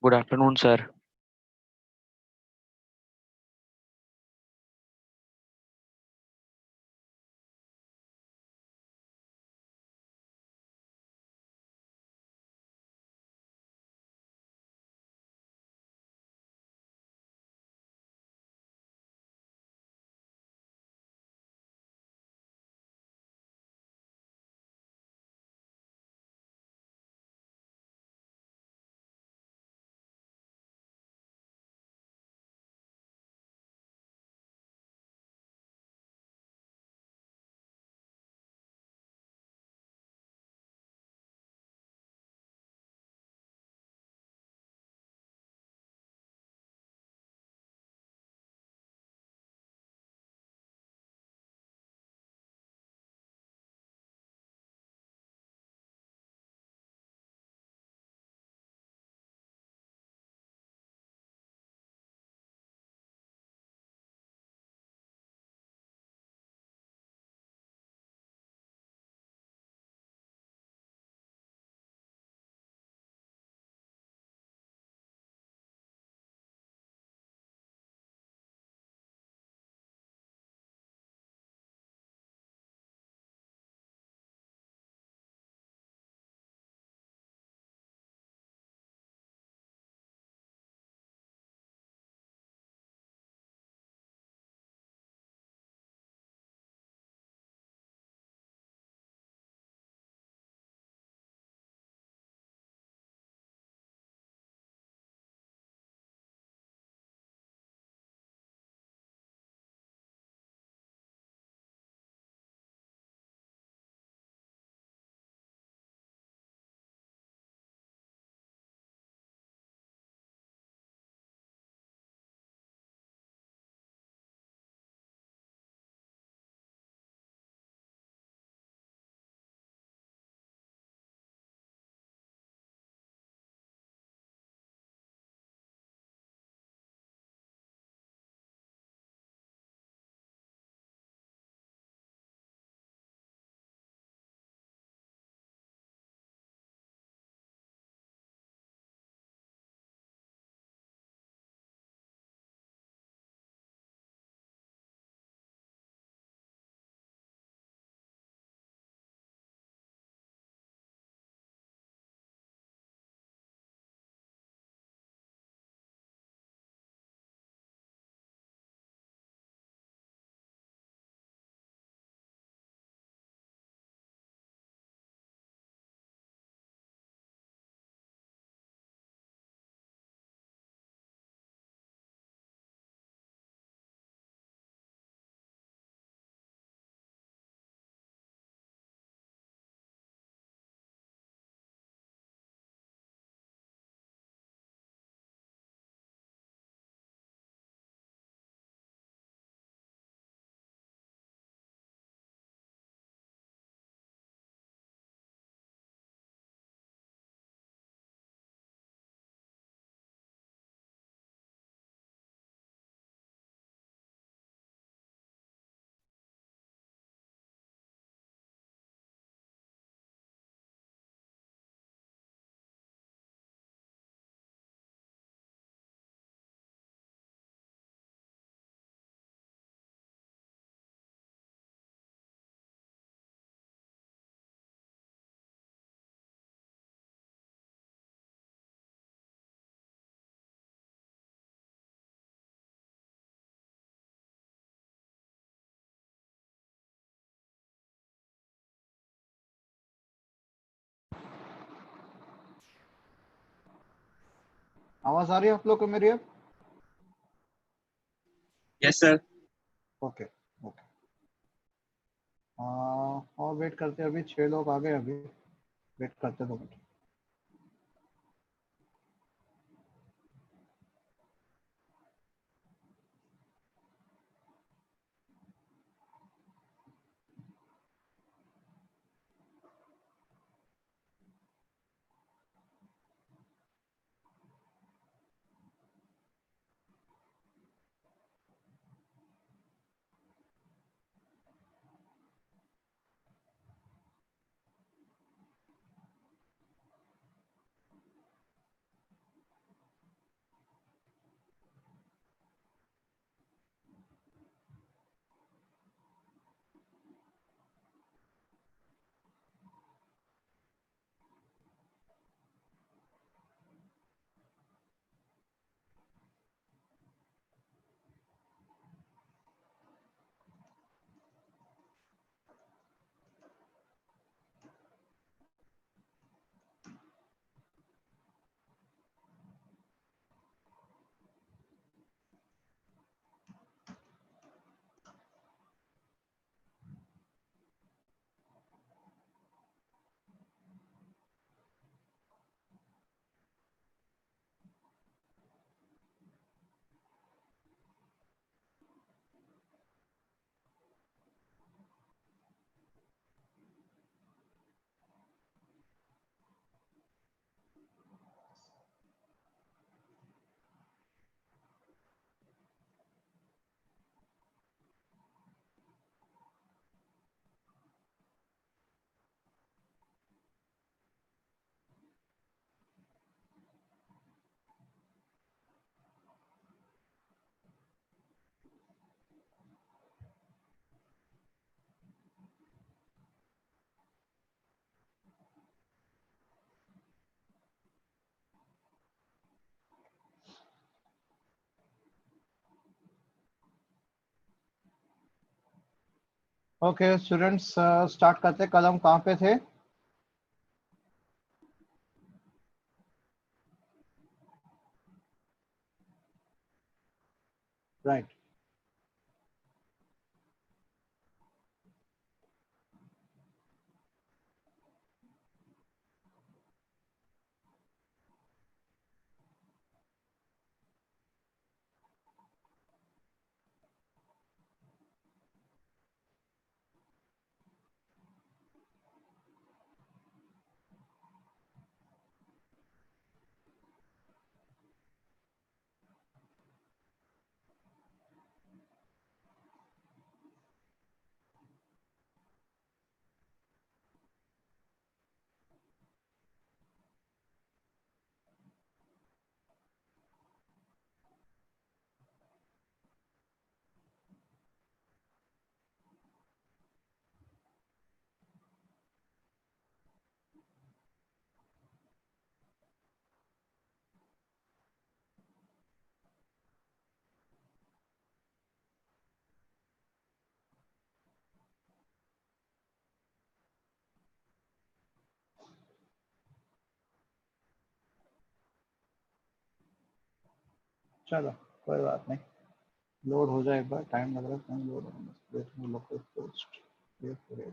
Good afternoon, sir. आवाज आ रही है आप लोग को मेरी अब? Yes sir. Okay okay. और वेट करते हैं, अभी 6 लोग आ गए अभी। वेट करते 2 मिनट। ओके स्टूडेंट्स, स्टार्ट करते हैं। कल हम कहाँ पे थे? राइट। चलो कोई बात नहीं, लोड हो जाए, एक बार टाइम लग रहा है, कहीं लोड होने में। वेट में लोकल पोस्ट वेट करें।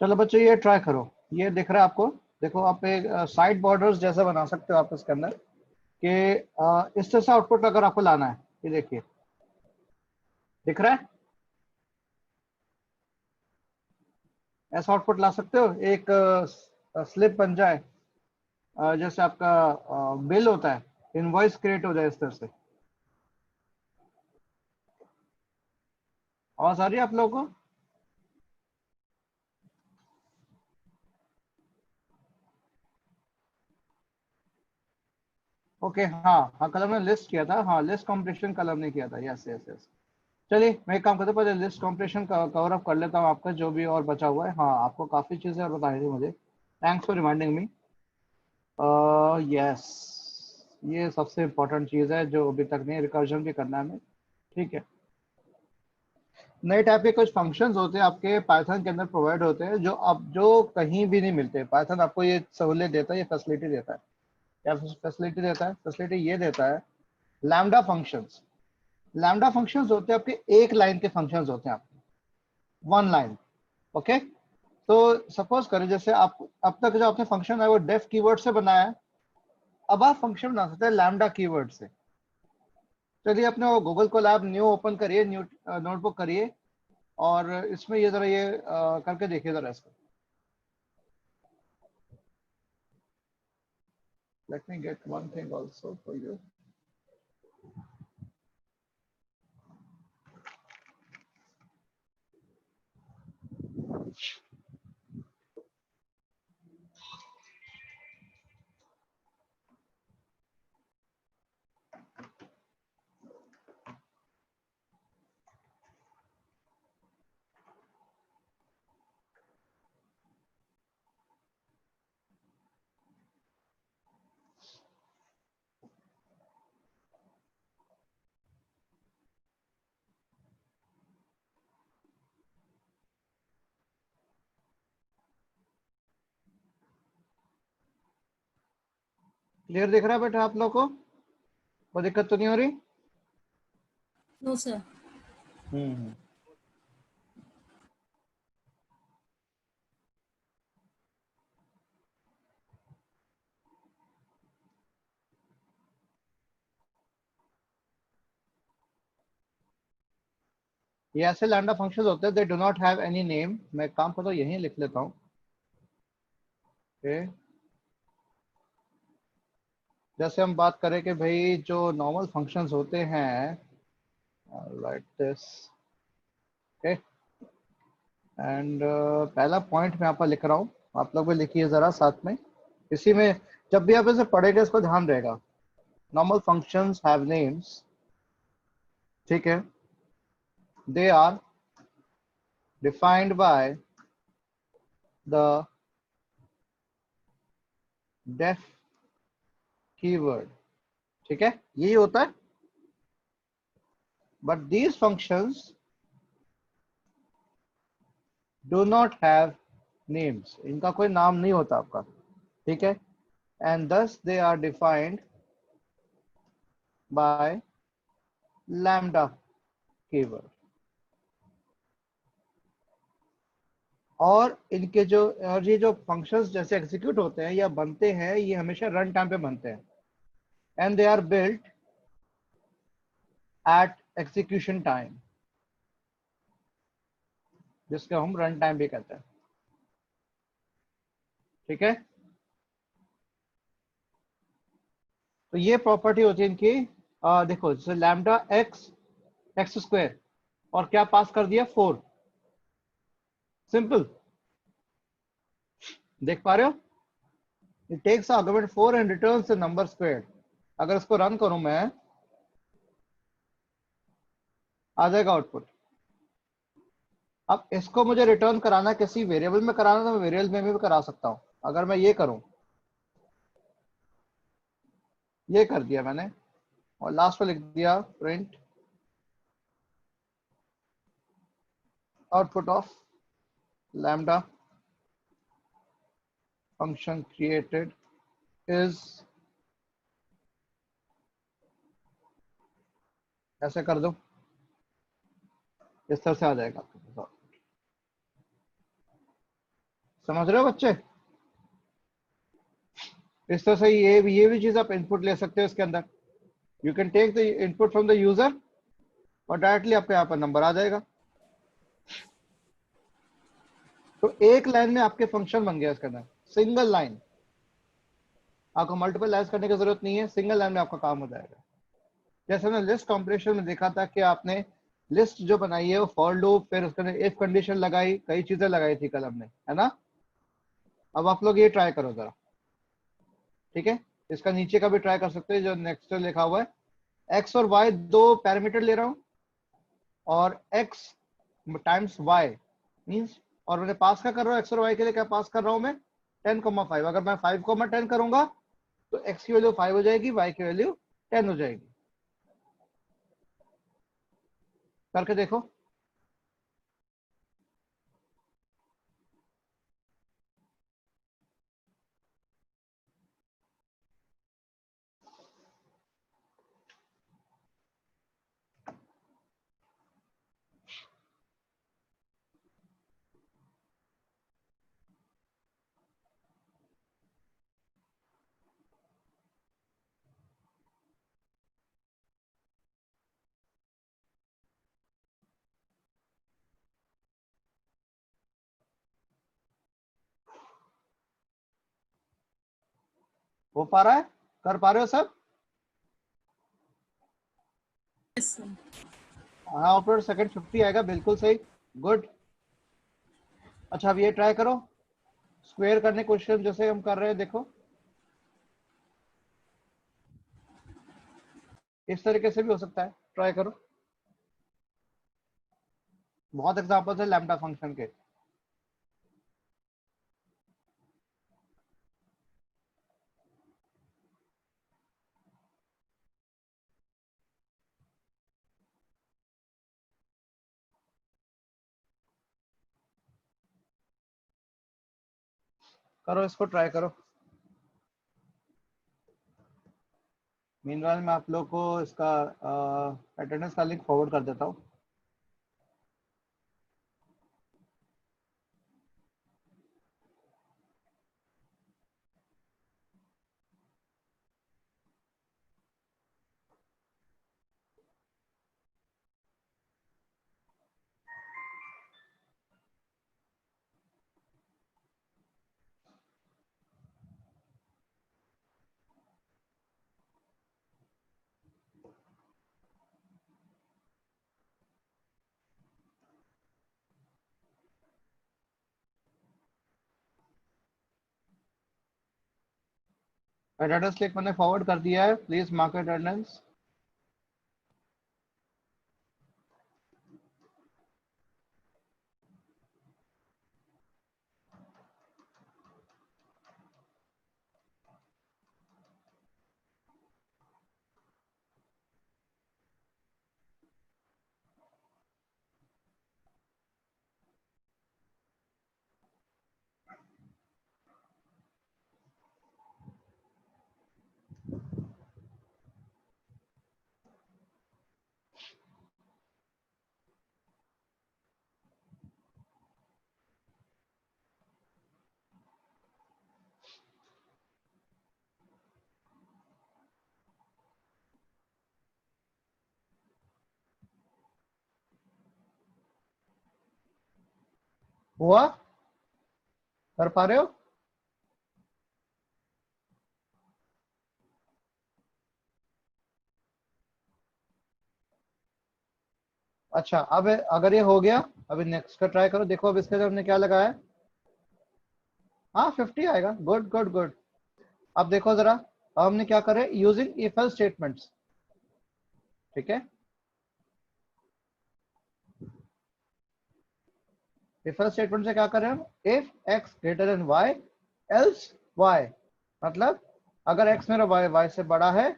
चलो बच्चों, ये ट्राई करो। ये दिख रहा है आपको? देखो, आप एक साइड बॉर्डर्स जैसे बना सकते हो आप इसके अंदर कि इस तरह से आउटपुट अगर आपको लाना है, ये देखिए, दिख रहा है? ऐसा आउटपुट ला सकते हो, एक स्लिप बन जाए, जैसे आपका बिल होता है, इनवॉइस क्रिएट हो जाए इस तरह से। आवाज आ रही है आप लोगों को? ओके, हाँ हाँ, कलर ने लिस्ट किया था। हाँ, लिस्ट कॉम्प्रेशन कलर ने किया था। Yes yes yes. चलिए, मैं एक काम करता हूँ, पहले लिस्ट कॉम्प्रेशन कवर अप कर लेता हूँ आपका जो भी और बचा हुआ है। हाँ, आपको काफी चीजें और बतानी थी मुझे। Thanks for reminding me. Yes, ये सबसे इम्पोर्टेंट चीज है जो अभी तक नहीं, रिकर्जन भी करना है हमें। ठीक है। नए टाइप के कुछ फंक्शंस होते हैं आपके पाइथन के अंदर प्रोवाइड होते हैं, जो अब जो कहीं भी नहीं मिलते। पाइथन आपको ये सहूलियत देता है, ये फैसिलिटी देता है। क्या फैसिलिटी देता है? फैसिलिटी ये देता है, लैम्डा फंक्शंस। लैम्डा फंक्शंस होते हैं आपके एक लाइन के फंक्शंस होते हैं आपके, वन लाइन। ओके। तो सपोज करें, जैसे आप अब तक जो आपने फंक्शन है वो डेफ कीवर्ड से बनाया है, अब आप फंक्शन बना सकते हैं लैम्डा कीवर्ड से। चलिए, अपने वो गूगल को लैब न्यू ओपन करिए, न्यू नोटबुक करिए, और इसमें ये जरा ये करके देखिए जरा इसको। Let me get one thing also for you. Clear दिख रहा है बेटा आप लोग को? कोई दिक्कत तो नहीं हो रही? No sir. हम्म। ये ऐसे लैम्डा फंक्शंस होते हैं, they do not have any name. मैं काम करता हूँ, यहीं लिख लेता हूँ। ओके, जैसे हम बात करें कि भाई जो नॉर्मल फंक्शंस होते हैं, लाइक दिस, ओके, एंड पहला पॉइंट मैं यहाँ पर लिख रहा हूँ, आप लोग भी लिखिए जरा साथ में। इसी में जब भी आप इसे पढ़ेंगे इसको ध्यान रहेगा। नॉर्मल फंक्शंस हैव नेम्स, ठीक है, they are defined by the def keyword, ठीक है, यही होता है। But these functions do not have names, इनका कोई नाम नहीं होता आपका, ठीक है, and thus they are defined by lambda keyword। और इनके जो, और ये जो फंक्शंस जैसे एग्जीक्यूट होते हैं या बनते हैं, ये हमेशा रन टाइम पे बनते हैं, and they are built at execution time, जिसको हम रन टाइम भी कहते हैं, ठीक है। तो ये प्रॉपर्टी होती है इनकी। देखो जैसे लैम्डा एक्स एक्स स्क्वायर, और क्या पास कर दिया, 4, सिंपल, देख पा रहे हो, it takes argument 4 and returns the number square. अगर इसको रन करूं मैं, आ जाएगा आउटपुट। अब इसको मुझे रिटर्न कराना किसी वेरिएबल में कराना, तो मैं वेरिएबल में भी करा सकता हूं। अगर मैं ये करूं, ये कर दिया मैंने, और लास्ट में लिख दिया print output of lambda function created is, ऐसे कर दो, इस तरह से आ जाएगा आपके पास। समझ रहे हो बच्चे? इस तरह से ये भी चीज आप इनपुट ले सकते हो इसके अंदर। You can take the input from the user, और डायरेक्टली आपके यहाँ पर नंबर आ जाएगा। तो एक लाइन में आपके फंक्शन बन गया इसके अंदर, सिंगल लाइन, आपको मल्टीपल लाइन करने की जरूरत नहीं है, सिंगल लाइन में आपका काम हो जाएगा। जैसे हमने लिस्ट कॉम्प्रेशन में देखा था कि आपने लिस्ट जो बनाई है वो फॉर लूप, फिर उसके अंदर इफ कंडीशन लगाई, कई चीजें लगाई थी कल हमने, है ना। अब आप लोग ये ट्राई करो जरा, ठीक है, इसका नीचे का भी ट्राई कर सकते हैं जो नेक्स्ट लिखा हुआ है। एक्स और वाई दो पैरामीटर ले रहा हूं, और एक्स टाइम्स वाई मीन्स, और मैंने पास क्या कर रहा हूँ, एक्स और वाई के लिए क्या पास कर रहा हूं मैं, 10,5। अगर मैं 5,10 करूंगा तो एक्स की वैल्यू 5 हो जाएगी, वाई की वैल्यू 10 हो जाएगी। करके देखो। हो पा रहा है, कर पा रहे हो सब? Yes sir. हाँ, आउटपुट सेकंड 50 आएगा, बिल्कुल सही, गुड। अच्छा अब ये ट्राई करो, स्क्वायर करने क्वेश्चन जैसे हम कर रहे हैं, देखो इस तरीके से भी हो सकता है, ट्राई करो। बहुत एग्जांपल्स है लैम्डा फंक्शन के। करो, इसको ट्राई करो। मीनवाइल मैं आप लोग को इसका अटेंडेंस का लिंक फॉरवर्ड कर देता हूँ। अटेंडेंस लिंक मैंने फॉरवर्ड कर दिया है, प्लीज मार्क अटेंडेंस। हुआ? कर पा रहे हो? अच्छा, अब अगर ये हो गया, अभी नेक्स्ट का ट्राई करो, देखो अब इसके अंदर हमने क्या लगाया है। हाँ 50 आएगा, गुड गुड गुड। अब देखो जरा, अब हमने क्या करे, यूजिंग इफ एल्स स्टेटमेंट्स, ठीक है। इफ एल्स स्टेटमेंट से क्या करें हम, if x greater than y else y, मतलब अगर एक्स मेरा वाई से बड़ा है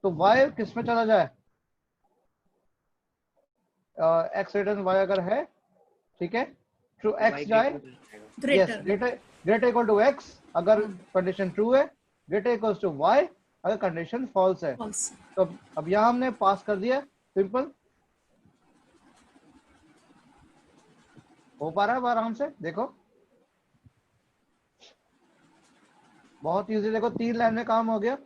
तो वाई किस में चला जाए, एक्स ग्रेटर देन वाई अगर है, ठीक है, ट्रू एक्स जाए, yes, greater. Greater equal to x अगर हाँ, कंडीशन ट्रू है, ग्रेटर इक्वल टू वाई अगर कंडीशन फॉल्स है। फॉल्स। तो अब यहाँ हमने पास कर दिया, सिंपल हो पा रहा है अब आराम से, देखो बहुत इजी, देखो 3 लाइन में काम हो गया।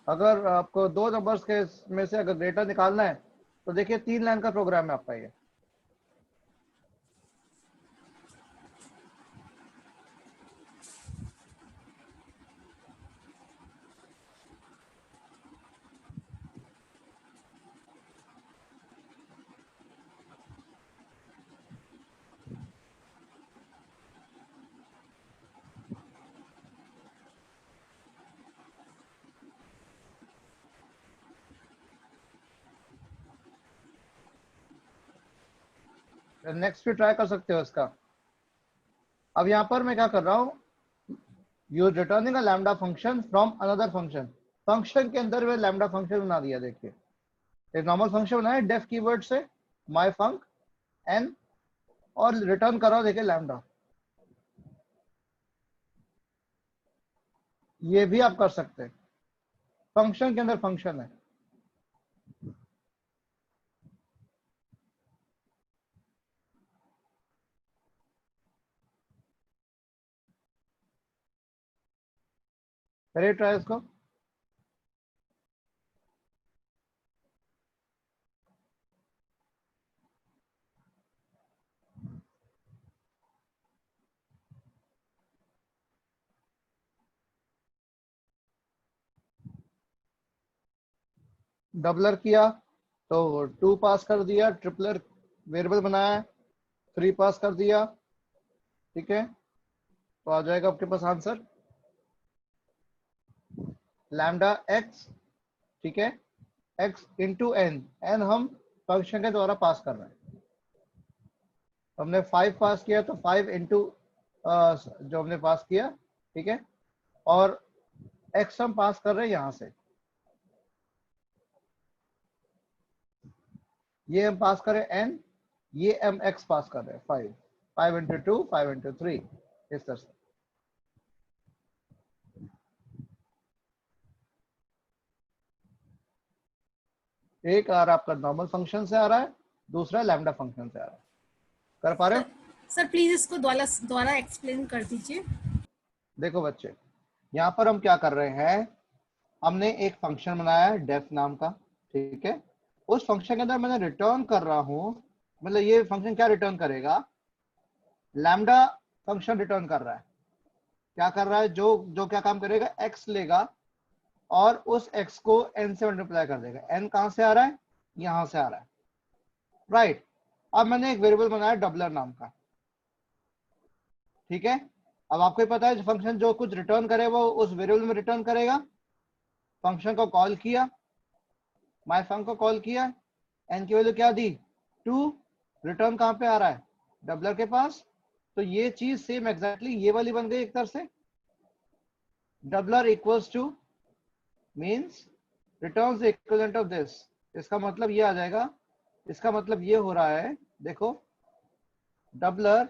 अगर आपको 2 नंबर्स के में से अगर डेटा निकालना है तो देखिए 3 लाइन का प्रोग्राम है आपका ये। नेक्स्ट भी ट्राई कर सकते हो इसका। अब यहाँ पर मैं क्या कर रहा हूँ, you returning a lambda function from another function, function के अंदर में लैम्डा फंक्शन बना दिया। देखिए एक नॉर्मल फंक्शन बनाया डेफ कीवर्ड से, माई फंक एन, और रिटर्न करो देखिए लैम्डा। ये भी आप कर सकते हैं, फंक्शन के अंदर फंक्शन है। करिए ट्राई इसको। डबलर किया तो 2 पास कर दिया, ट्रिपलर वेरिएबल बनाया 3 पास कर दिया, ठीक है। तो आ जाएगा आपके पास आंसर लैम्डा एक्स, ठीक है, एक्स इंटू एन, एन हम फंक्शन के द्वारा पास कर रहे हैं। हमने 5 पास किया तो 5 इंटू जो हमने पास किया, ठीक है, और एक्स हम पास कर रहे हैं यहां से, ये हम पास करें एन, ये हम एक्स पास कर रहे हैं 5, 5 इंटू 2 5 इंटू 3, इस तरह से। एक आ रहा आपका नॉर्मल फंक्शन से आ रहा है, दूसरा लैम्डा फंक्शन से आ रहा है। कर पा रहे हो? सर प्लीज इसको दोबारा दोबारा एक्सप्लेन कर दीजिए। देखो बच्चे, यहाँ पर हम क्या कर रहे हैं, हमने एक फंक्शन बनाया है डेफ नाम का, ठीक है। उस फंक्शन के अंदर मैंने रिटर्न कर रहा हूं, मतलब ये फंक्शन क्या रिटर्न करेगा, लैम्डा फंक्शन रिटर्न कर रहा है। क्या कर रहा है, जो जो क्या काम करेगा, एक्स लेगा और उस एक्स को एन से मल्टीप्लाई कर देगा। एन कहां से आ रहा है, यहां से आ रहा है, राइट। अब मैंने एक वेरिएबल बनाया डबलर नाम का, ठीक है। अब आपको ही पता है फंक्शन जो कुछ रिटर्न करे वो उस वेरिएबल में रिटर्न करेगा। फंक्शन को कॉल किया, माय फंक्शन को कॉल किया, एन की वैल्यू क्या दी 2, रिटर्न कहाँ पे आ रहा है डबलर के पास। तो ये चीज सेम एग्जैक्टली ये वाली बन गई एक तरह से, doubler equals two means returns the equivalent of this. इसका मतलब ये आ जाएगा, इसका मतलब ये हो रहा है, देखो doubler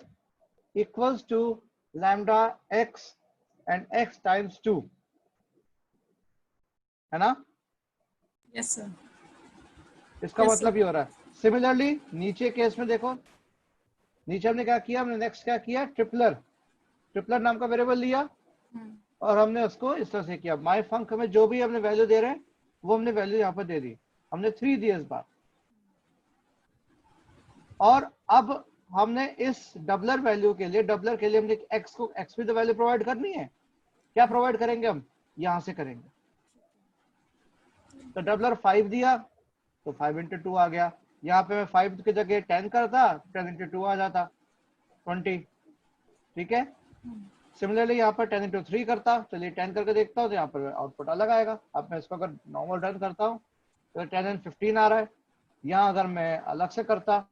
equals to lambda x and x times 2, है ना। Yes sir. इसका यस मतलब सर। ये हो रहा है। सिमिलरली नीचे केस में देखो, नीचे हमने क्या किया, हमने नेक्स्ट क्या किया, ट्रिपलर, ट्रिपलर नाम का वेरिएबल लिया और हमने उसको इस तरह से किया, माय फंक में जो भी हमने वैल्यू दे रहे हैं वो हमने वैल्यू यहाँ पर दे दी, हमने 3 दिए इस बार। और अब हमने इस डबलर वैल्यू के लिए, डबलर के लिए हमने एक्स को, एक्स भी तो वैल्यू प्रोवाइड करनी है, क्या प्रोवाइड करेंगे हम, यहां से करेंगे। तो डबलर 5 दिया तो 5 इंटू 2 आ गया, यहाँ पे मैं 5 की जगह 10 करता, 10 इंटू 2 आ जाता 20, ठीक है। सिमिलरली यहाँ पर 10 इंटू 3 करता, चलिए 10 करके देखता हूँ तो यहाँ पर आउटपुट अलग आएगा। अब मैं इसको अगर नॉर्मल रन करता हूँ तो 10 एंड 15 आ रहा है। यहाँ अगर मैं अलग से करता,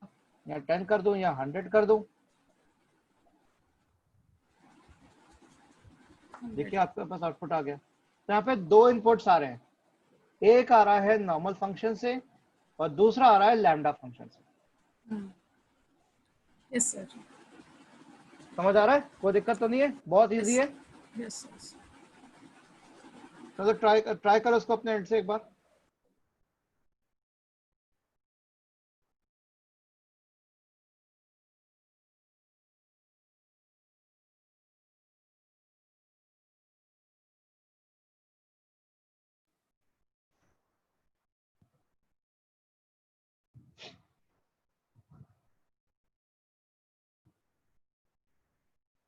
या 10 कर दूं या 100 कर दूं, देखिए आपके पास आउटपुट आ गया। तो यहाँ पे 2 इनपुट्स आ रहे हैं, एक आ रहा है नॉर्मल फंक्शन से और दूसरा आ रहा है लैम्डा फंक्शन से। Yes sir. समझ आ रहा है, कोई दिक्कत तो नहीं है, बहुत इजी यस। है। Yes sir. चलो ट्राई करो उसको अपने एंड से एक बार।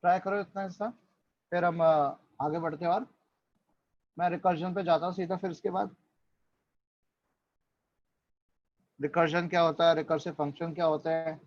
ट्राई करो इतना हिस्सा, फिर हम आगे बढ़ते हैं। और मैं रिकर्जन पे जाता हूँ सीधा, फिर उसके बाद रिकर्जन क्या होता है, रिकर्सिव फंक्शन क्या होता है।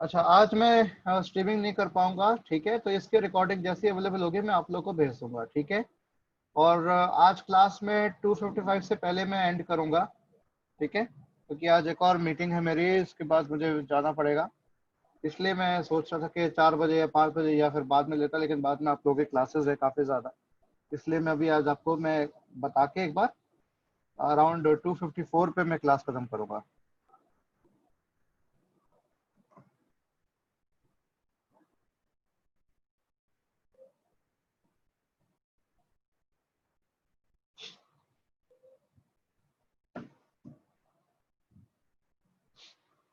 अच्छा, आज मैं स्ट्रीमिंग नहीं कर पाऊंगा, ठीक है, तो इसकी रिकॉर्डिंग जैसी अवेलेबल होगी मैं आप लोग को भेज दूंगा, ठीक है। और आज क्लास में 2:55 से पहले मैं एंड करूंगा, ठीक है, क्योंकि आज एक और मीटिंग है मेरी, इसके बाद मुझे जाना पड़ेगा। इसलिए मैं सोच रहा था कि 4 बजे या 5 बजे या फिर बाद में लेता, लेकिन बाद में आप लोगों की क्लासेस है काफ़ी ज़्यादा, इसलिए मैं अभी आज आपको मैं बता के एक बार अराउंड 2:54 पे मैं क्लास खत्म करूंगा।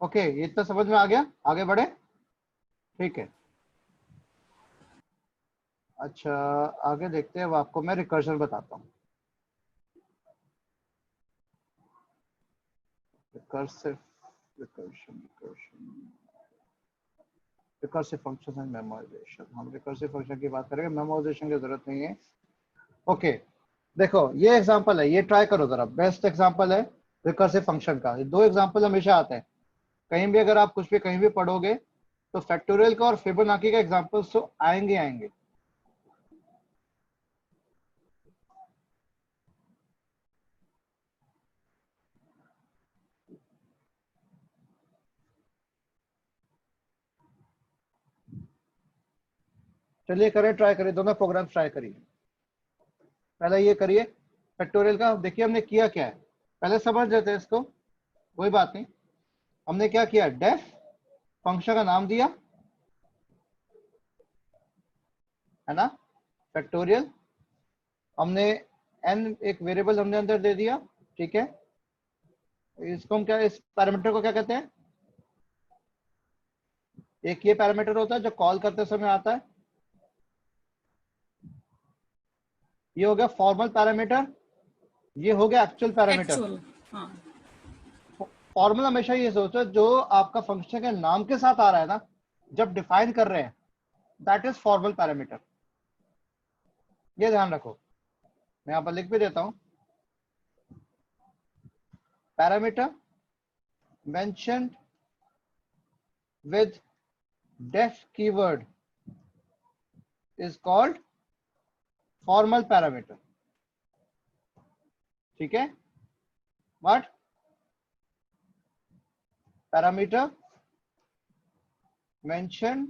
ओके, ये तो समझ में आ गया, आगे बढ़े। ठीक है, अच्छा आगे देखते हैं। अब आपको मैं रिकर्जन बताता हूँ। Recursive recursion recursion recursive function and memorisation. हम रिकर्सिव फंक्शन की बात करेंगे, मेमोराइजेशन की जरूरत नहीं है। ओके, देखो ये एग्जांपल है, ये ट्राई करो जरा, बेस्ट एग्जांपल है रिकर्सिव फंक्शन का। ये दो एग्जांपल हमेशा आते हैं कहीं भी, अगर आप कुछ भी कहीं भी पढ़ोगे तो फैक्टोरियल का और फिबोनाची का एग्जांपल्स तो आएंगे आएंगे। चलिए करें, ट्राई करिए, दोनों प्रोग्राम ट्राई करिए। पहले ये करिए फैक्टोरियल का, देखिए हमने किया क्या है, पहले समझ लेते हैं इसको, कोई बात नहीं। हमने क्या किया, डेफ फंक्शन का नाम दिया है ना, फैक्टोरियल। हमने एन एक वेरिएबल हमने अंदर दे दिया, ठीक है। इसको हम क्या, इस पैरामीटर को क्या कहते हैं, एक ये पैरामीटर होता है जो कॉल करते समय आता है, ये हो गया फॉर्मल पैरामीटर, ये हो गया एक्चुअल पैरामीटर। एक्चुअल, हाँ। फॉर्मल हमेशा ये सोचो जो आपका फंक्शन के नाम के साथ आ रहा है ना, जब डिफाइन कर रहे हैं, दैट इज फॉर्मल पैरामीटर। ये ध्यान रखो, मैं यहां पर लिख भी देता हूं, parameter mentioned with def keyword is called formal parameter, ठीक है। but parameter mentioned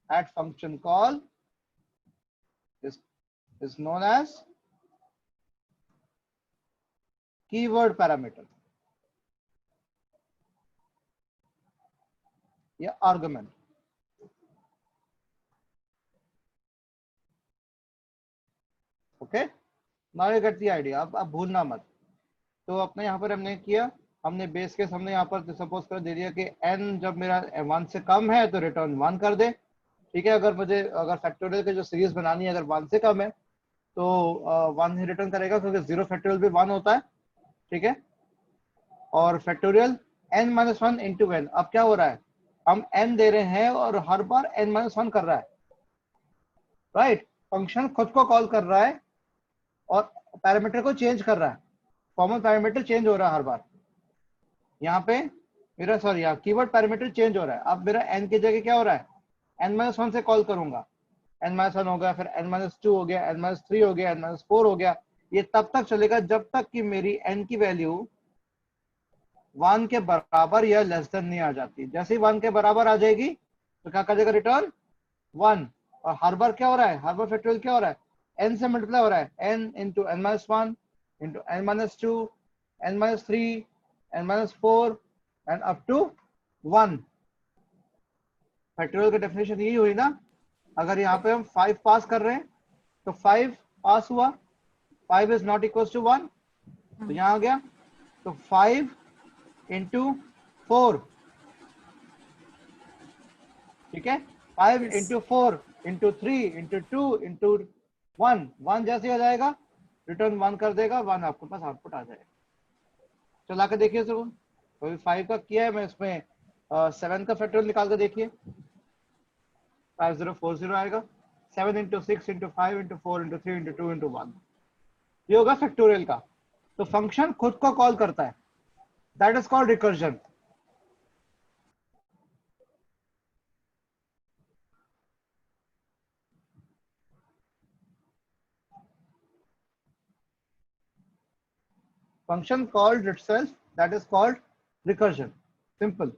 at function call is known as keyword parameter या argument। Okay, now you get the idea. अब भूलना मत। तो अपने यहाँ पर हमने किया, हमने बेस केस हमने यहाँ पर सपोज कर दे दिया कि n जब मेरा 1 से कम है तो रिटर्न 1 कर दे, ठीक है। अगर फैक्टोरियल की जो सीरीज बनानी है अगर 1 से कम है तो 1 ही रिटर्न करेगा, क्योंकि 0 फैक्टोरियल भी 1 होता है, ठीक है। और factorial n minus one into n, अब क्या हो रहा है, हम n दे रहे हैं और हर बार n माइनस वन कर रहा है, राइट। फंक्शन खुद को कॉल कर रहा है और पैरामीटर को चेंज कर रहा है, फॉर्मल पैरामीटर चेंज हो रहा है हर बार। यहाँ पे मेरा सॉरी, यहाँ कीवर्ड पैरामीटर चेंज हो रहा है। अब मेरा n की जगह क्या हो रहा है, n माइनस वन से कॉल करूंगा, n माइनस वन हो गया, फिर n माइनस टू हो गया, n माइनस थ्री हो गया, n माइनस फोर हो गया। ये तब तक चलेगा जब तक कि मेरी n की वैल्यू 1 के बराबर या लेस देन नहीं आ जाती। जैसे ही 1 के बराबर आ जाएगी तो क्या कर देगा, रिटर्न 1। और हर बार क्या हो रहा है, हर बार फैक्टोरियल क्या हो रहा है, n से मल्टीप्लाई हो रहा है, n into n minus one into n minus two, n minus three, n minus four and up to 1। Factorial का डेफिनेशन यही हुई ना। अगर यहाँ पे हम 5 पास कर रहे हैं तो 5 पास हुआ, 5 इज नॉट इक्वल टू 1, तो यहाँ आ गया, तो 5 इंटू 4, ठीक है। 5 yes. Into 4 into 3 into 2 into 1, 1 जैसे हो जाएगा रिटर्न 1 कर देगा, 1 आपके पास आउटपुट आ जाएगा। चला के देखिए सर, तो 5 का किया है मैं, इसमें 7 का फैक्टोरियल निकाल के देखिए, 5040 आएगा। 7 into 6 into 5 into 4 into 3 into 2 into 1, ये होगा फैक्टोरियल का। तो फंक्शन खुद को कॉल करता है, that is called recursion. Function called itself, that is called recursion. Simple.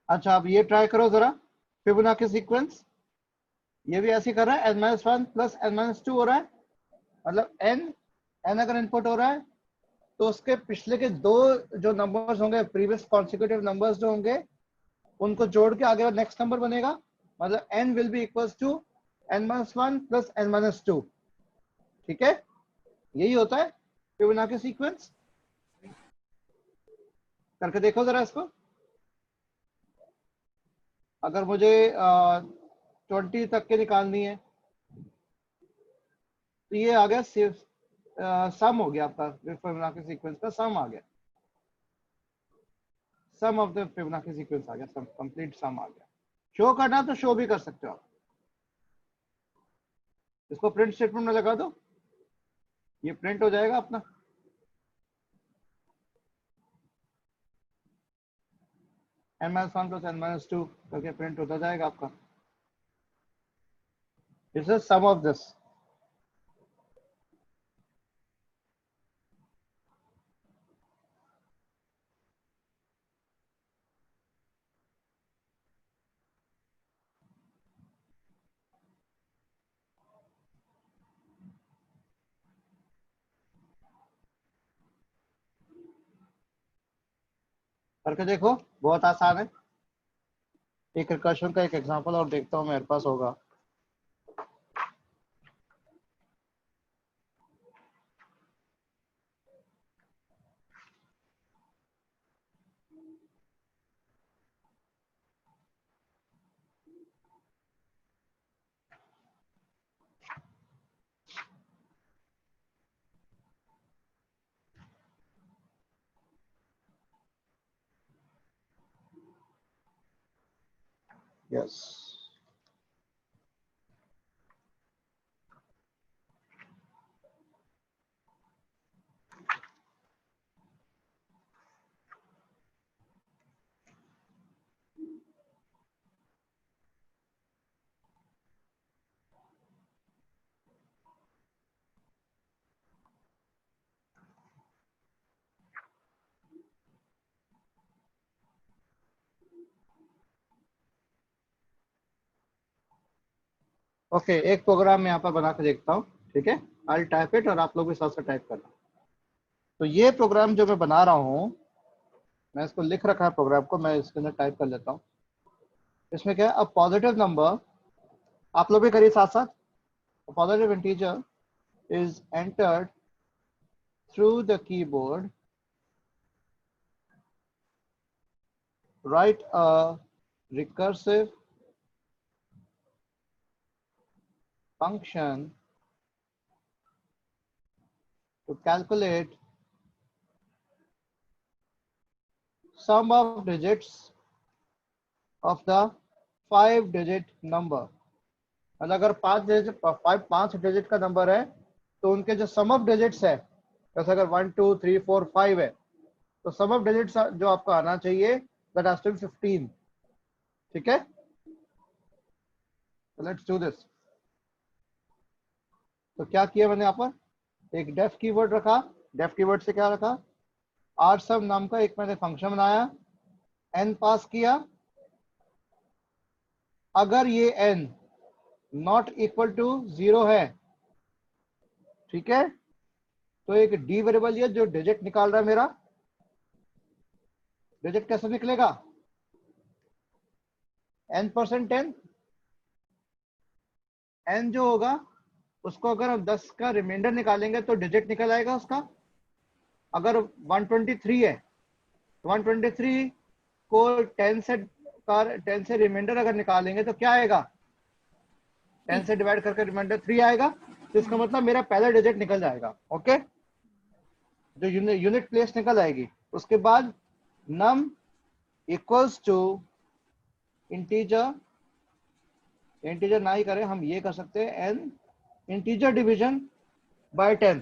अच्छा अब ये ट्राई करो जरा फिबोनाची सीक्वेंस, ये भी ऐसे ही कर रहा है, n-1 प्लस n-2 हो रहा है, मतलब n अगर इनपुट हो रहा है तो उसके पिछले के दो जो नंबर्स होंगे, प्रीवियस कॉन्सिक्यूटिव नंबर्स जो होंगे, उनको जोड़ के आगे नेक्स्ट नंबर बनेगा, मतलब n will be equals to n-1 plus n-2। ठीक है, यही होता है फिबोनाची सीक्वेंस। करके देखो जरा इसको। अगर मुझे 20 तक के निकालनी है तो ये आ गया सिर्फ सम हो गया आपका, फिबोनाची सीक्वेंस का सम आ गया, सम ऑफ द फिबोनाची सीक्वेंस आ गया, सम कंप्लीट सम आ गया। शो करना तो शो भी कर सकते हो आप, इसको प्रिंट स्टेटमेंट में लगा दो, ये प्रिंट हो जाएगा अपना। n-1 प्लस n-2 करके प्रिंट होता जाएगा आपका। This is sum of this. करके देखो, बहुत आसान है। एक रिकर्शन का एक एग्जांपल और देखता हूँ मेरे पास होगा। यस, ओके, एक प्रोग्राम मैं यहाँ पर बना के देखता हूँ। ठीक है, आई टाइप इट और आप लोग भी साथ साथ टाइप करना। तो ये प्रोग्राम जो मैं बना रहा हूँ, मैं इसको लिख रखा है प्रोग्राम को, मैं इसके अंदर टाइप कर लेता हूँ। इसमें क्या है, अ पॉजिटिव नंबर, आप लोग भी करिए साथ साथ। Positive integer is entered through the keyboard. Write a recursive function to calculate sum of digits of the 5-digit number. मतलब अगर 5 डिजिट का नंबर है तो उनके जो सम ऑफ डिजिट्स है, जैसे अगर 1 2 3 4 5 है, तो सम ऑफ डिजिट्स जो आपका आना चाहिए दैट हैज टू बी 15। ठीक है, लेट्स डू दिस। तो क्या किया मैंने यहाँ पर, एक डेफ कीवर्ड रखा। डेफ कीवर्ड से क्या रखा, rsum नाम का एक मैंने फंक्शन बनाया, n पास किया। अगर ये n नॉट इक्वल टू 0 है, ठीक है, तो एक डी वेरिएबल है जो डिजिट निकाल रहा है मेरा। डिजिट कैसे निकलेगा, n%10, n जो होगा उसको अगर हम 10 का रिमाइंडर निकालेंगे तो डिजिट निकल आएगा उसका। अगर 123 है, 123 को 10 से रिमाइंडर अगर निकालेंगे तो क्या आएगा, 10 से डिवाइड करके रिमाइंडर 3 आएगा। तो इसका मतलब मेरा पहला डिजिट निकल जाएगा। ओके, जो यूनिट प्लेस निकल आएगी। उसके बाद नम इक्वल्स टू इंटीजर, इंटीजर ना ही करें हम, ये कर सकते हैं n इंटीजर डिवीजन बाय 10,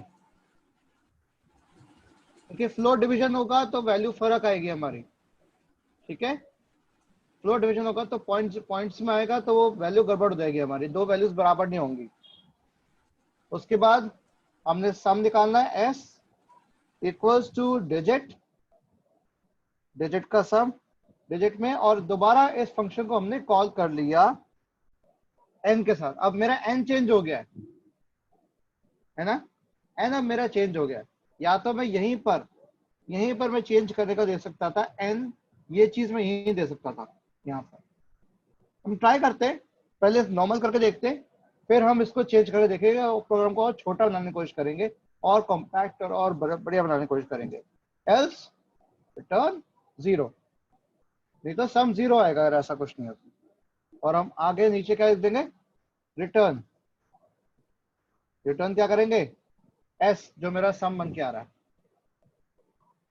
क्योंकि फ्लोट डिवीजन होगा तो वैल्यू फर्क आएगी हमारी। ठीक है, फ्लोट डिवीजन होगा तो पॉइंट्स में आएगा तो वो वैल्यू गड़बड़ हो जाएगी हमारी, दो वैल्यूज बराबर नहीं होंगी। उसके बाद हमने सम निकालना है, s equals two digit, digit का सम डिजिट में, और दोबारा इस फंक्शन को हमने कॉल कर लिया n के साथ। अब मेरा n चेंज हो गया है ना, n अब मेरा चेंज हो गया। या तो मैं यहीं पर मैं चेंज करने का दे सकता था n, ये चीज मैं यहीं दे सकता था। यहाँ पर हम ट्राई करते हैं, पहले नॉर्मल करके देखते हैं, फिर हम इसको चेंज करके देखेंगे और प्रोग्राम को और छोटा बनाने की कोशिश करेंगे और कॉम्पैक्ट और बढ़िया बनाने की कोशिश करेंगे। एल्स रिटर्न 0, नहीं तो सम 0 आएगा अगर ऐसा कुछ नहीं होता। और हम आगे नीचे क्या लिख देंगे, रिटर्न। रिटर्न क्या करेंगे, s जो मेरा सम बन के आ रहा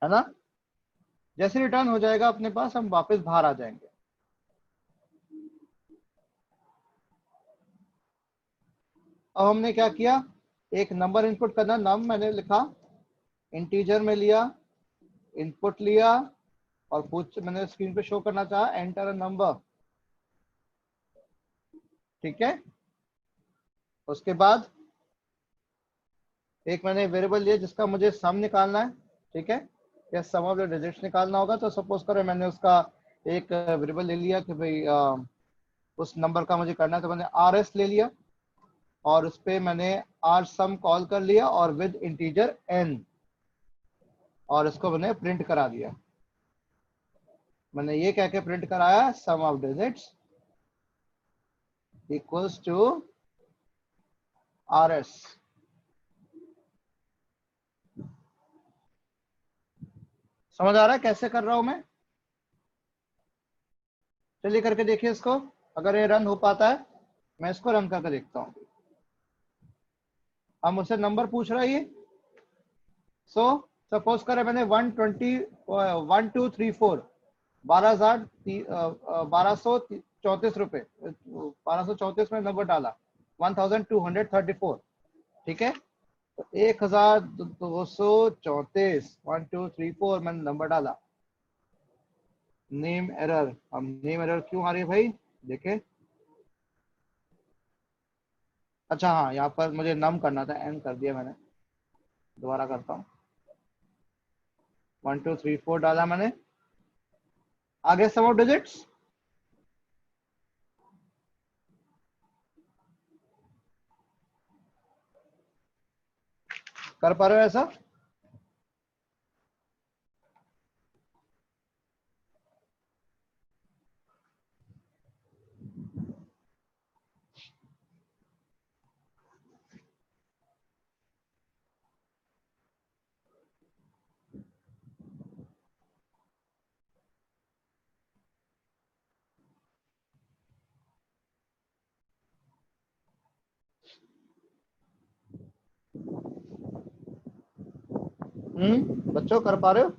है ना। जैसे रिटर्न हो जाएगा अपने पास, हम वापस बाहर आ जाएंगे। अब हमने क्या किया, एक नंबर इनपुट करना, नम मैंने लिखा, इंटीजर में लिया, इनपुट लिया, और पूछ मैंने स्क्रीन पे शो करना चाहा एंटर अ नंबर। ठीक है, उसके बाद एक मैंने वेरिएबल लिया जिसका मुझे सम निकालना है। ठीक है, या सम ऑफ द डिजिट्स निकालना होगा। तो सपोज करो मैंने उसका एक वेरिएबल ले लिया कि भाई उस नंबर का मुझे करना है, तो मैंने rs ले लिया और उस पर मैंने r सम कॉल कर लिया और विद इंटीजर n, और इसको मैंने प्रिंट करा दिया। मैंने ये कह के प्रिंट कराया sum of digits equals to rs। समझ आ रहा है कैसे कर रहा हूं मैं? चलिए करके देखिए इसको, अगर ये रन हो पाता है। मैं इसको रन करके देखता हूँ। अब मुझसे नंबर पूछ रहा है ये। सो सपोज करें मैंने 1234 12,34 रुपए, 1234 में नंबर डाला, 1234। ठीक है, तो 1234 1234 मैंने नंबर डाला। नेम एरर, अब नेम एरर क्यों आ रही है भाई, देखे। अच्छा हाँ, यहाँ पर मुझे नम करना था, एन कर दिया मैंने। दोबारा करता हूँ, 1234 डाला मैंने। आगे सम ऑफ डिजिट्स, कर पा रहे हो ऐसा? बच्चों कर पा रहे हो?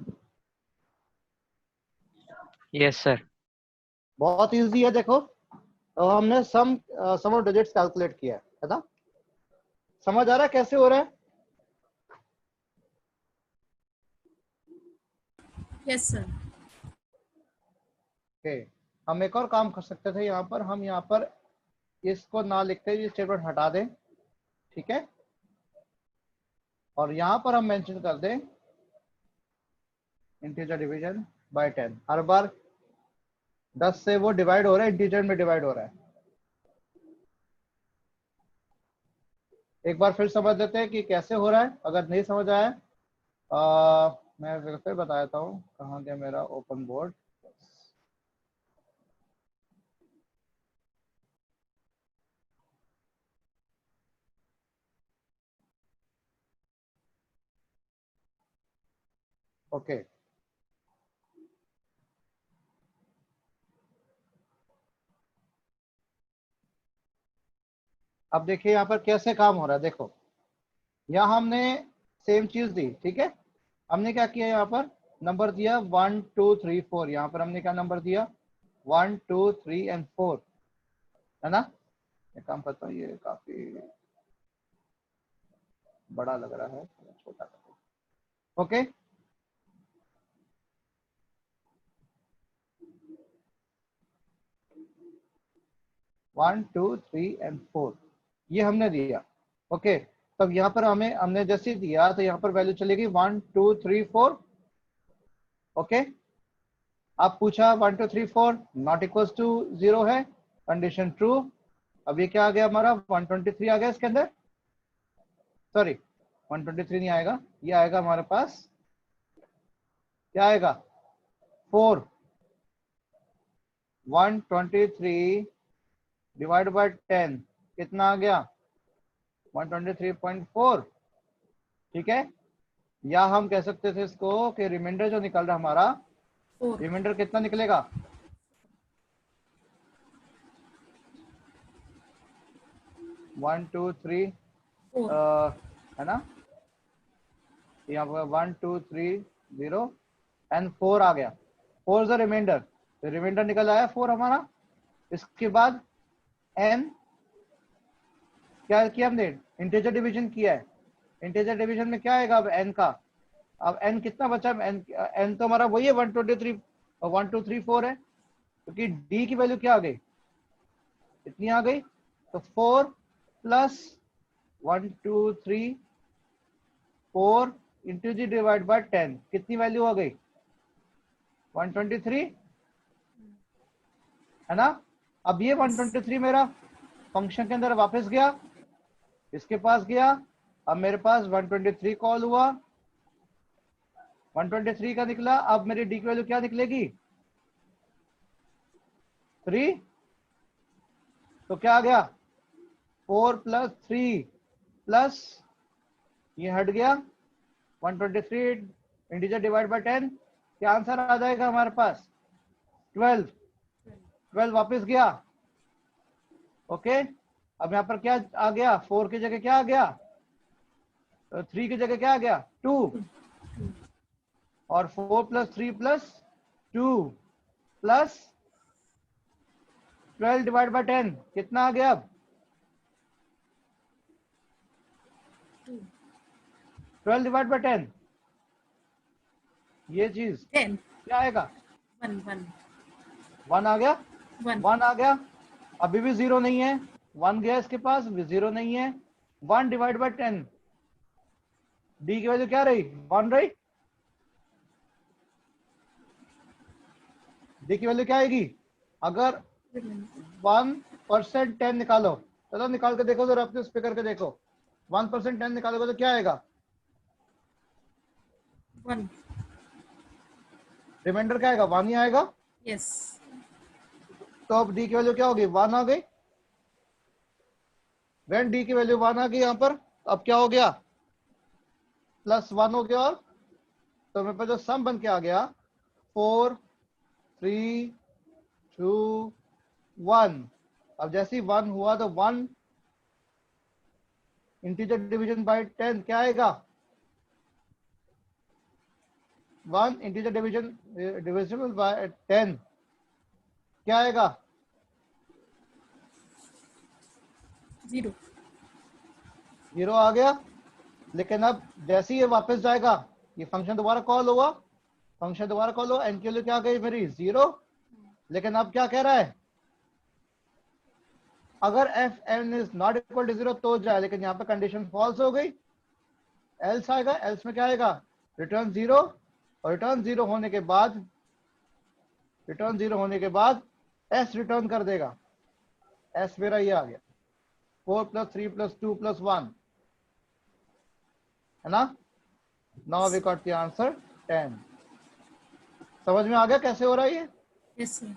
Yes sir. बहुत इजी है, देखो। तो हमने सम ऑफ डिजिट्स कैलकुलेट किया है ना। समझ आ रहा है कैसे हो रहा है? Yes sir. ओके, हम एक और काम कर सकते थे यहाँ पर। हम यहाँ पर इसको ना लिखते ये स्टेटमेंट हटा दें। ठीक है, और यहाँ पर हम मेंशन कर दें इंटीजर डिवीजन बाय 10। हर बार 10 से वो डिवाइड हो रहा है, इंटीजर में डिवाइड हो रहा है। एक बार फिर समझ लेते हैं कि कैसे हो रहा है। अगर नहीं समझ आया मैं फिर बता देता हूँ। कहाँ गया मेरा ओपन बोर्ड? ओके, अब देखिए यहाँ पर कैसे काम हो रहा है। देखो, यहाँ हमने सेम चीज दी। ठीक है, हमने क्या किया, यहाँ पर नंबर दिया 1 2 3 4। यहाँ पर हमने क्या नंबर दिया, 1 2 3 एंड 4, है ना। ये काम करता हूँ, ये काफी बड़ा लग रहा है, छोटा करता हूँ। Okay, one two three and 4 ये हमने दिया। ओके, तब यहाँ पर हमने जैसे दिया तो यहाँ पर वैल्यू चलेगी 1 2 3 4। ओके, आप पूछा 1 2 3 4 नॉट इक्वल टू 0 है, कंडीशन ट्रू। अब ये क्या आ गया हमारा 123 आ गया इसके अंदर, सॉरी 123 नहीं आएगा, ये आएगा हमारे पास, क्या आएगा 4, 123 डिवाइड बाय 10 कितना आ गया 123.4, ठीक है। या हम कह सकते थे इसको कि रिमाइंडर जो निकल रहा हमारा, 4 रिमाइंडर कितना निकलेगा 1 2 3 4 है ना, यहाँ पर 1 2 3 0 एंड 4 आ गया, 4 इज द रिमाइंडर, रिमाइंडर निकल आया 4 हमारा। इसके बाद n क्या किया हमने, इंटीजर डिवीजन किया है, इंटीजर डिवीजन में क्या आएगा अब n का, अब n कितना बचा, n तो हमारा वही है 123 1 2 3 4 है, क्योंकि d की वैल्यू क्या आ गई, इतनी आ गई, तो 4 plus 1 2 3 4 into G divide by 10 कितनी वैल्यू आ गई 123 है ना। अब ये 123 मेरा फंक्शन के अंदर वापस गया, इसके पास गया, अब मेरे पास 123 कॉल हुआ, 123 का निकला, अब मेरी डी की वैल्यू क्या निकलेगी 3, तो क्या आ गया 4 प्लस 3 प्लस ये हट गया 123 इंटीजर डिवाइड बाय 10, क्या आंसर आ जाएगा हमारे पास 12, 12 वापस गया, ओके। अब यहाँ पर क्या आ गया, 4 की जगह क्या आ गया, 3 की जगह क्या आ गया 2, और 4 plus 3 plus 2 plus 12 divide by 10 कितना आ गया अब 2 12 डिवाइड बाय 10, ये चीज 10 क्या आएगा 1 1 1 आ गया, 1 1 आ गया, अभी भी 0 नहीं है, 1 गया इसके पास, 0 नहीं है, 1 डिवाइड बाय 10 डी की वैल्यू क्या रही 1 रही, डी की वैल्यू क्या आएगी, अगर 1% 10 निकालो, चलो निकाल के देखो जरा अपने स्पीकर के देखो, 1% 10 निकालोगे तो क्या आएगा 1 रिमाइंडर क्या आएगा 1 ही आएगा, यस तो अब डी की वैल्यू क्या होगी 1 आ गई, वेन डी की वैल्यू 1 आ गई यहाँ पर, अब क्या हो गया +1 हो गया, और तो मेरे पास जो सम बन के आ गया 4 3 2 1, अब जैसे ही 1 हुआ तो 1 इंटीजर डिवीजन बाय 10 क्या आएगा 1 इंटीजर डिवीजन डिविजिबल बाय 10 क्या आएगा 0 0 आ गया। लेकिन अब जैसे ही ये वापस जाएगा, ये फंक्शन दोबारा कॉल हुआ, फंक्शन दोबारा कॉल हुआ, एन की वैल्यू क्या आ गई मेरी 0, लेकिन अब क्या कह रहा है अगर F N is not equal to 0 तो जाए, लेकिन यहाँ पे कंडीशन फॉल्स हो गई, एल्स आएगा, एल्स में क्या आएगा रिटर्न 0, और रिटर्न 0 होने के बाद, रिटर्न 0 होने के बाद एस रिटर्न कर देगा, एस मेरा ये आ गया 4 प्लस 3 प्लस 2 प्लस 1 है ना। Now we got the answer 10। समझ में आ गया कैसे हो रहा है ये, यस सर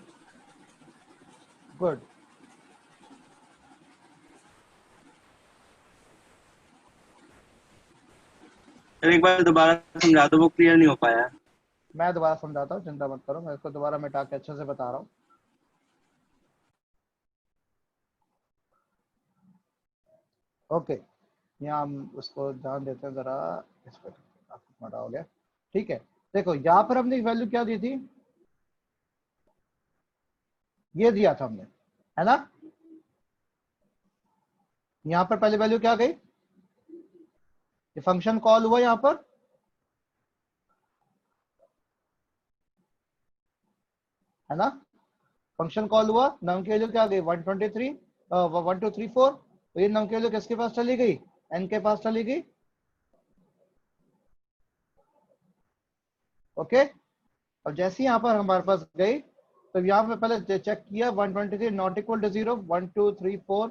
गुड। एक बार दोबारा समझा दो, वो क्लियर नहीं हो पाया। मैं दोबारा समझाता हूँ, चिंता मत करो, मैं इसको दोबारा मिटा के अच्छे से बता रहा हूँ। ओके, यहाँ हम उसको ध्यान देते हैं जरा, इस पर आपको मटा हो गया, ठीक है। देखो यहाँ पर हमने वैल्यू क्या दी थी, ये दिया था हमने, है ना। यहाँ पर पहले वैल्यू क्या गई, ये फंक्शन कॉल हुआ यहाँ पर, है ना, फंक्शन कॉल हुआ, नम की वैल्यू क्या आ गई 123 1 2 3 4, तो ये नम की वैल्यू किसके पास चली गई एन के पास चली गई, ओके। अब जैसे ही यहाँ पर हमारे पास गई तो यहाँ पे पहले चेक किया 123 not equal to 0, 1 2 3 4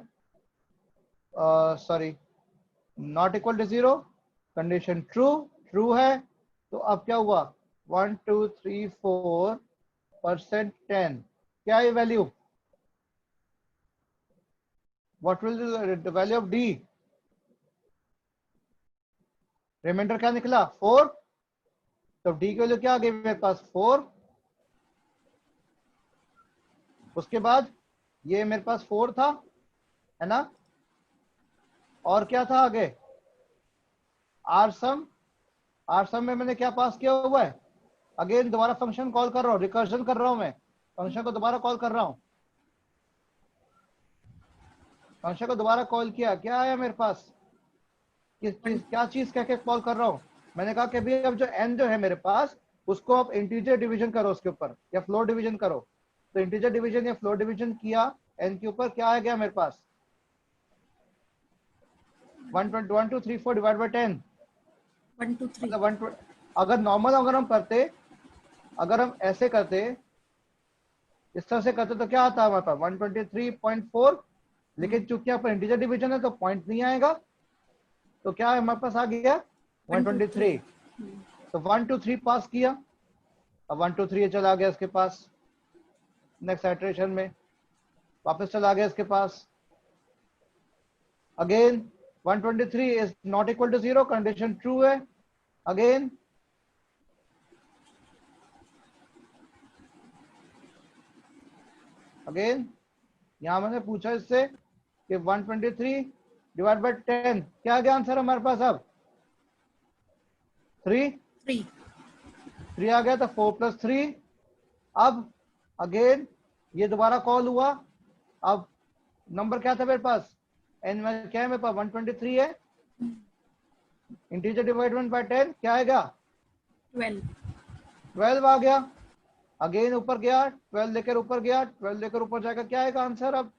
sorry not equal to 0, condition true है। तो अब क्या हुआ 1 2 3 4% 10, क्या है value, what will the value of D, remainder क्या निकला 4, तो डी की वैल्यू क्या आ गई मेरे पास 4। उसके बाद ये मेरे पास 4 था, है ना, और क्या था आगे आर सम में मैंने क्या पास किया हुआ है, अगेन दोबारा फंक्शन कॉल कर रहा हूँ, रिकर्जन कर रहा हूं, मैं फंक्शन को दोबारा कॉल कर रहा हूं, फंक्शन को दोबारा कॉल किया, क्या आया मेरे पास, क्या चीज कह के कॉल कर रहा हूं, मैंने कहा कि भाई अब जो n जो है मेरे पास उसको आप इंटीजर डिवीजन करो उसके ऊपर या फ्लोर डिवीजन करो। तो इंटीजर डिवीजन या फ्लोर डिवीजन किया n के ऊपर, क्या आ गया मेरे पास 1 2 3 4 डिवाइड बाय 10, 1 2 3 मतलब अगर नॉर्मल अगर हम करते, अगर हम ऐसे करते इस तरह से करते तो क्या आता है हमारे पास 123.4, लेकिन चूंकि यहाँ पर इंटीजर डिवीजन है तो पॉइंट नहीं आएगा, तो क्या है हमारे पास आ गया 123। तो 1 2 3 पास किया, अब 1 2 3 चला गया इसके पास, नेक्स्ट आइटरेशन में वापस चला गया इसके पास, again 123 is not equal to 0, condition true है, अगेन यहां मैंने पूछा इससे कि 123 डिवाइड बाय 10, क्या आ गया आंसर हमारे पास, अब 3 आ गया, तो 4 + 3। अब अगेन ये दोबारा कॉल हुआ, अब नंबर क्या था मेरे पास, एन में क्या है मेरे पास 123 है, इंटीजर डिवाइडेड बाय 10 क्या आएगा 12 आ गया, अगेन ऊपर गया 12 लेकर ऊपर गया, 12 लेकर ऊपर जाएगा, क्या आएगा आंसर, अब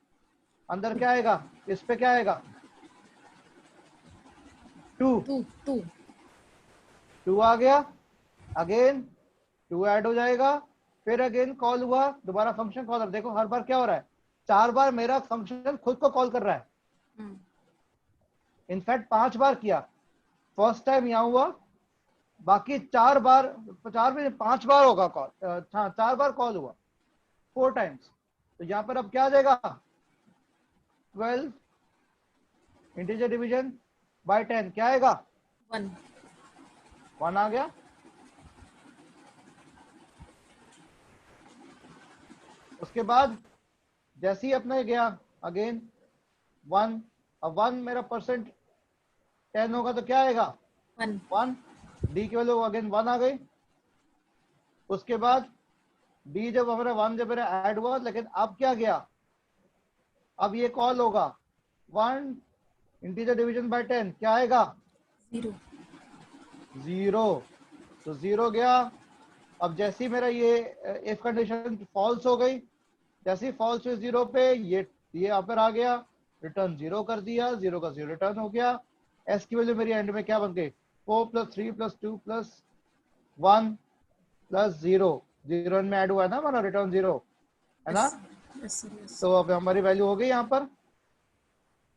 अंदर क्या आएगा, इस पे क्या आएगा 2 आ गया, अगेन 2 ऐड हो जाएगा, फिर अगेन कॉल हुआ, दोबारा फंक्शन कॉल, अब देखो हर बार क्या हो रहा है, 4 बार मेरा फंक्शन खुद को कॉल कर रहा है, इनफैक्ट 5 बार किया, फर्स्ट टाइम यहां हुआ, बाकी 4 बार 5 बार होगा कॉल, हाँ 4 बार कॉल हुआ 4 टाइम्स। तो यहां पर अब क्या आ जाएगा 12 इंटीजर डिवीजन बाय 10 क्या आएगा 1 आ गया, उसके बाद जैसे ही अपने गया अगेन 1, अब 1 मेरा परसेंट 10 होगा तो क्या आएगा 1, डी की वैल्यू अगेन 1 आ गई, उसके बाद डी जब हमारा 1 जब मेरा ऐड हुआ, लेकिन अब क्या गया, अब ये कॉल होगा 1 इंटीजर डिवीजन बाय 10 क्या आएगा 0, तो 0 गया। अब जैसे ही मेरा ये इफ कंडीशन फॉल्स हो गई, जैसे ही फॉल्स हुई 0 पे, ये यहाँ पर आ गया, रिटर्न 0 कर दिया, 0 का 0 रिटर्न हो गया, एस की वैल्यू मेरी एंड में क्या बन गई 4 + 3 + 2 + 1 + 0, 0 में ऐड हुआ है ना हमारा, रिटर्न 0 है ना, तो अब हमारी वैल्यू हो गई यहाँ पर,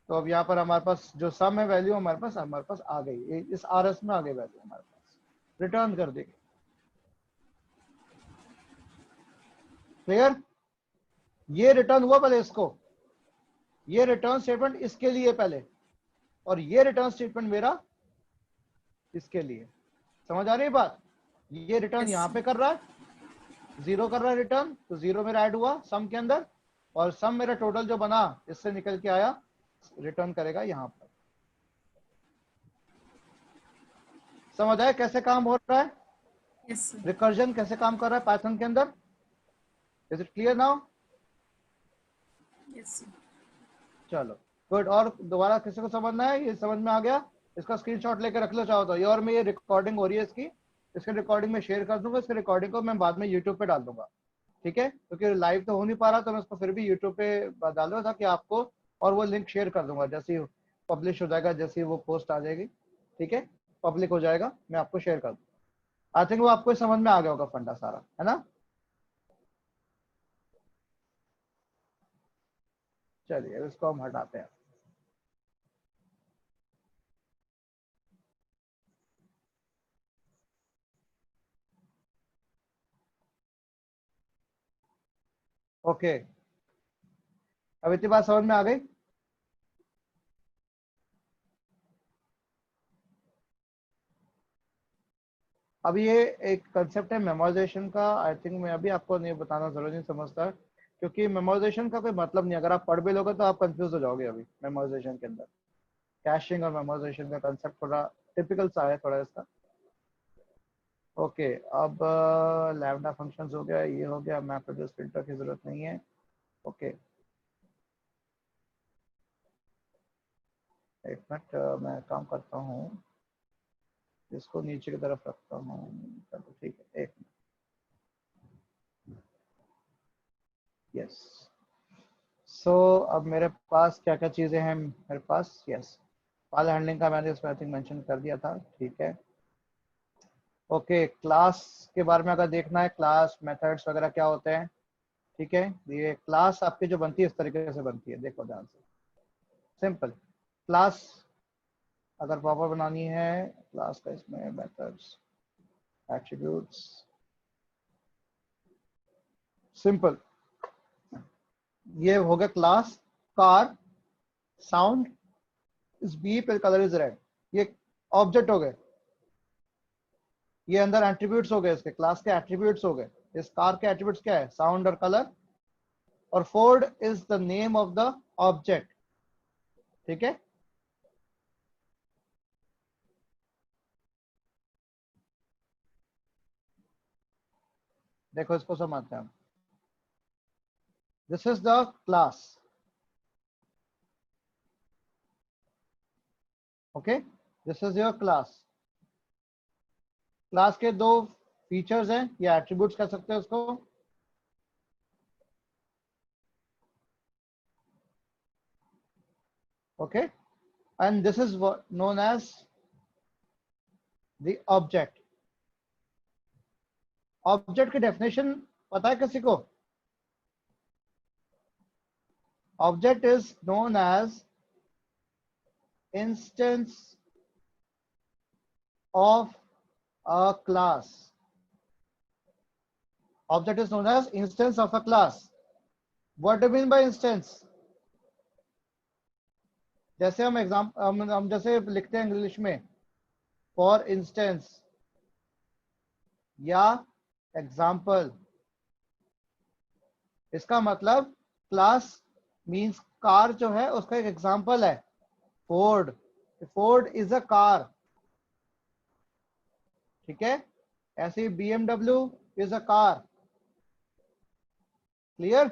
तो अब यहाँ पर हमारे पास जो सम है वैल्यू हमारे पास आ गई, इस RS में आ गई वैल्यू हमारे पास, रिटर्न कर देगी, क्लियर, ये रिटर्न हुआ पहले इसको, ये रिटर्न स्टेटमेंट इसके लिए पहले, और ये रिटर्न स्टेटमेंट मेरा इसके लिए, समझ आ रही है बात, ये रिटर्न यहाँ पे कर रहा है 0 कर रहा है रिटर्न, तो 0 मेरा ऐड हुआ सम के अंदर, और सम मेरा टोटल जो बना इससे निकल के आया, रिटर्न करेगा यहाँ पर, समझ आया कैसे काम हो रहा है, रिकर्जन कैसे काम कर रहा है पाइथन के अंदर, इज इट क्लियर नाउ, चलो गुड, और दोबारा किसी को समझना है, ये समझ में आ गया, इसका स्क्रीनशॉट लेकर रख लो चाहो तो, ये और मैं ये रिकॉर्डिंग हो रही है इसकी रिकॉर्डिंग में शेयर कर दूंगा, इसकी रिकॉर्डिंग को मैं बाद में यूट्यूब पे डाल दूंगा, ठीक है, क्योंकि लाइव तो हो नहीं पा रहा, तो मैं इसको फिर भी यूट्यूब पे डाल दूंगा ताकि आपको, और वो लिंक शेयर कर दूंगा जैसे ही पब्लिश हो जाएगा, जैसे ही वो पोस्ट आ जाएगी, ठीक है, पब्लिक हो जाएगा मैं आपको शेयर कर दूंगा, आई थिंक वो आपको समझ में आ गया होगा फंडा सारा, है ना। चलिए इसको हम हटाते हैं। ओके, अब इतनी बात समझ में आ गई। अब ये एक कंसेप्ट है मेमोराइजेशन का। आई थिंक मैं अभी आपको नहीं बताना जरूरी नहीं समझता, क्योंकि मेमोराइजेशन का कोई मतलब नहीं। अगर आप पढ़ भी लोगे तो आप कंफ्यूज हो जाओगे अभी मेमोराइजेशन के अंदर। कैशिंग और मेमोराइजेशन का कंसेप्ट थोड़ा टिपिकल सा है थोड़ा इसका। ओके, अब लैम्डा फंक्शंस हो गया, ये हो गया, मैप एड्रेस फिल्टर की जरूरत नहीं है। ओके, एक मिनट, मैं काम करता हूँ, इसको नीचे की तरफ रखता हूँ। चलो ठीक है, एक मिनट। यस, सो अब मेरे पास क्या क्या चीज़ें हैं मेरे पास। यस, फाइल हैंडलिंग का मैंने इसमें आई थिंक मेंशन कर दिया था, ठीक है। ओके, क्लास के बारे में अगर देखना है, क्लास मेथड्स वगैरह क्या होते हैं, ठीक है। ये क्लास आपकी जो बनती है इस तरीके से बनती है, देखो ध्यान से। सिंपल क्लास अगर प्रॉपर बनानी है, क्लास का इसमें मेथड्स, एट्रीब्यूट्स, सिंपल। ये हो गया class. Car sound is beep and colour is red, ये ऑब्जेक्ट हो गए। ये अंदर एट्रीब्यूट्स हो गए, इसके क्लास के एट्रीब्यूट्स हो गए। इस कार के एट्रीब्यूट्स क्या है, साउंड और कलर। और Ford is the name of the object, ठीक है। देखो इसको समझते हैं हम। This is the class, okay, this is your class. Class के दो फीचर्स हैं या एट्रीब्यूट्स कह सकते हैं उसको। Okay, and this is known as the object. Object की डेफिनेशन पता है किसी को? Object is known as instance of a class. Object is known as instance of a class. What do you mean by instance? जैसे हम हम जैसे लिखते हैं इंग्लिश में फॉर इंस्टेंस या एग्जाम्पल, इसका मतलब क्लास मींस कार जो है उसका एक एग्जाम्पल है Ford. Ford is a car, ठीक है। ऐसे ही BMW is a car, clear.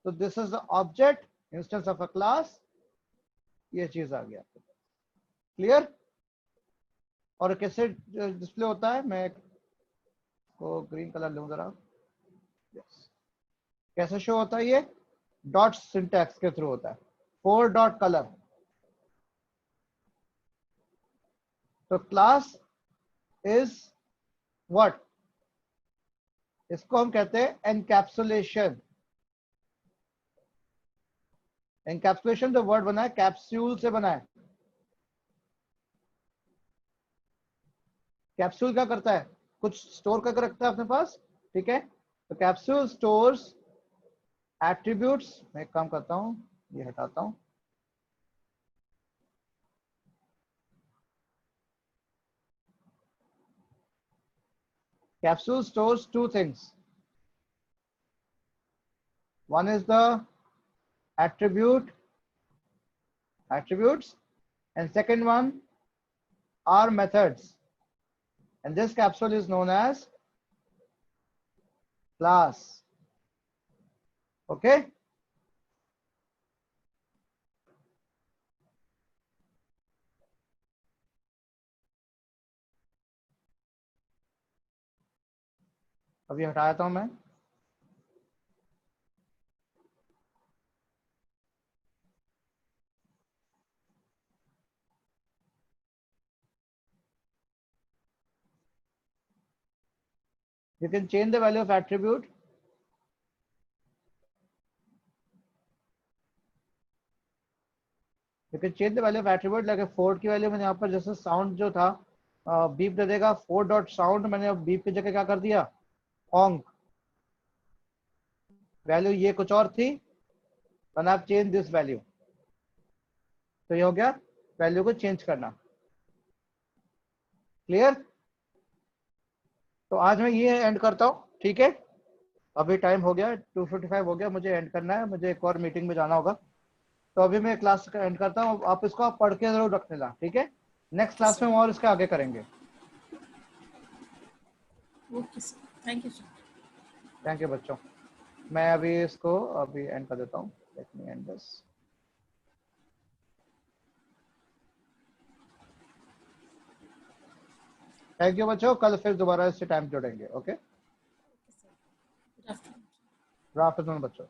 तो this is the object instance of a class, ये चीज आ गया, क्लियर। और कैसे डिस्प्ले होता है, मैं को ग्रीन कलर लूं जरा। यस, कैसे शो होता है ये, डॉट सिंटैक्स के थ्रू होता है, फोर डॉट कलर। तो क्लास इज व्हाट, इसको हम कहते हैं एनकैप्सुलेशन। एनकैप्सुलेशन जो वर्ड बना है कैप्सूल से बना है। कैप्सूल क्या करता है, कुछ स्टोर करके रखता है अपने पास, ठीक है। तो कैप्सूल स्टोर्स एट्रीब्यूट्स। मैं एक काम करता हूं, ये हटाता हूं। Capsule stores two things. One is the attributes, and second one are methods. And this capsule is known as class. Okay? अभी हटाता हूं मैं। You can change the value of attribute. You can change the value of attribute like fort की value मैंने यहाँ पर जैसे sound जो था बीप दे देगा फोर्ट डॉट साउंड, मैंने अब बीप की जगह क्या कर दिया ऑंग। वैल्यू ये कुछ और थी, वन आप चेंज दिस वैल्यू, तो ये हो गया वैल्यू को चेंज करना। क्लियर? तो आज मैं ये एंड करता हूँ, ठीक है? अभी टाइम हो गया 2:55 हो गया, मुझे एंड करना है, मुझे एक और मीटिंग में जाना होगा। तो अभी मैं क्लास का एंड करता हूँ, आप इसको आप पढ़ के जरूर रख लेना, ठीक है? नेक्स्ट क्लास में हम और इसके आगे करेंगे। Okay sir, thank you sir. Thank you बच्चों। मैं अभी इसको अभी एंड कर देता हूँ। Let me and this. Thank you बच्चों, कल फिर दोबारा इससे टाइम जोड़ेंगे। Okay, good afternoon. Good afternoon बच्चों।